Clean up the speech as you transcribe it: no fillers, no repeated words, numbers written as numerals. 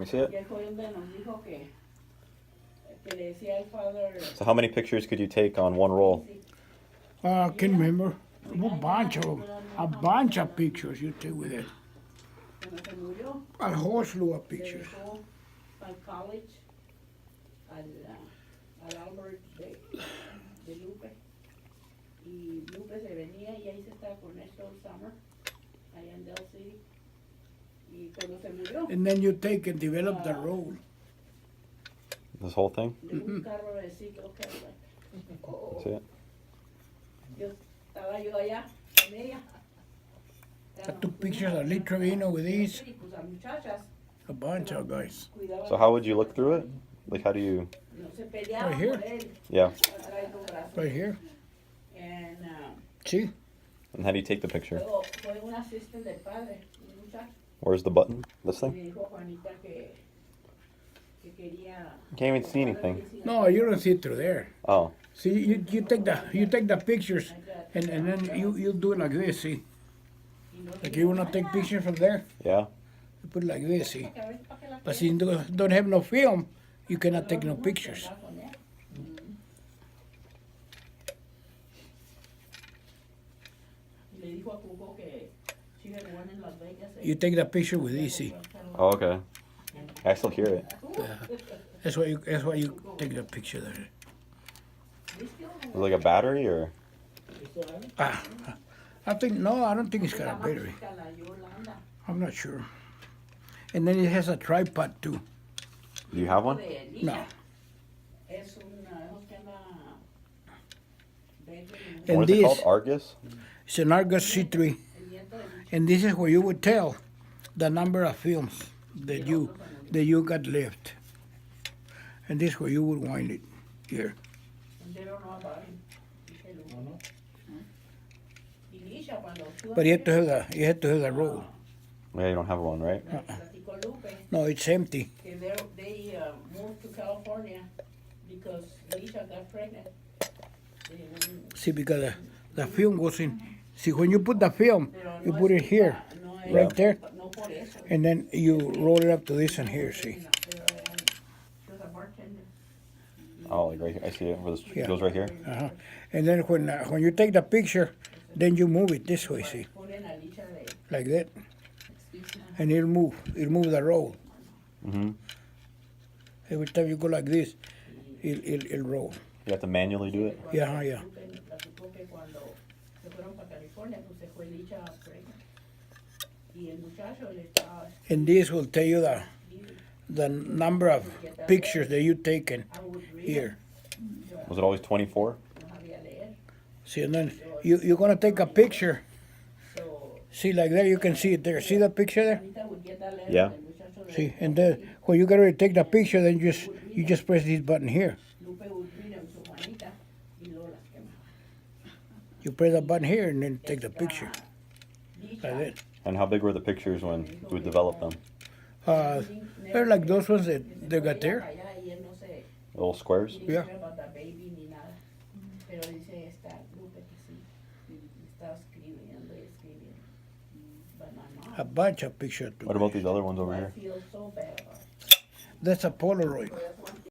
me see it. Y él fue donde nos dijo que le decía al father. So how many pictures could you take on one roll? I can't remember. A bunch of pictures you take with it. Cuando se murió, A whole slew of le pictures. dejó al college, al Albert de Lupe. Y Lupe se venía y ahí se estaba con él todo el summer, allá en Del City. Y cuando se murió, And then you take and develop the road. This whole thing? de un carro reciclo que See it? yo estaba yo allá con ella. I took pictures of Lee Trevino with these. Y pues a muchachas A bunch of guys. cuidaban. So how would you look through it? Like how do you? No se peleaban Right here. por él. Yeah. Trae los brazos. Right here. And, See? And how do you take the picture? luego fue un asistente del padre, un muchacho, Where's the button? This y thing? le dijo a Juanita que quería. Can't even see anything. No, you don't see it through there. Oh. See, you take the pictures and then you do it like this, see? Like you wanna take pictures from there, Yeah. you put it like this, see? But since you don't have no film, you cannot take no pictures. Y le dijo a Cuco que she had one in Las Vegas. You take the picture with this, see? Oh, okay. I still hear it. That's why you take the picture there. Is it like a battery or? I don't think it's got a battery. I'm not sure. And then it has a tripod too. Do you have one? No. Es un, And What is it this, called? Argus? it's an Argus C3. And this is where you would tell the number of films that you got left. And this is where you would wind it here. They don't know about him. Y Lisha, cuando But you have to have the roll. Yeah, you don't have one, right? platicó Lupe, No, it's empty. que they moved to California because Lisha got pregnant. See, because the film goes in. See, when you put the film, you put it here, right there, No por eso. and then you roll it up to this one here, see. She was a bartender. Oh, like right here. I see it. Where this Yeah. goes right here. Uh-huh. And then when you take the picture, then you move it this way, see, Ponen a Lisha de, like that. And it'll move the roll. Mm-hmm. Every time you go like this, it'll roll. You have to manually do it. Yeah. Lupe platicó que cuando se fueron para California, pues se fue Lisha pregnant. Y el muchacho le estaba, And this will tell you the number of pictures that you taken here. Was it always 24? no sabía leer. See, and then you're gonna take a picture. So, See, like that, you can see it there. See the picture there? Juanita would get that letter Yeah. del muchacho de See, and then when you get ready to take the picture, then you just press this button here. Lupe would read them to Juanita y luego las quemaba. You press the button here and then take the picture. Like that. And how big were the pictures when you would develop them? They're like those ones that they got there. Allá, y él no sé Little squares? Yeah. about the baby ni nada. Pero dice esta Lupe que sí, estaba escribiendo y escribiendo. But my mom, A bunch of pictures. What about these other ones over I here? feel so bad about it. That's a Polaroid.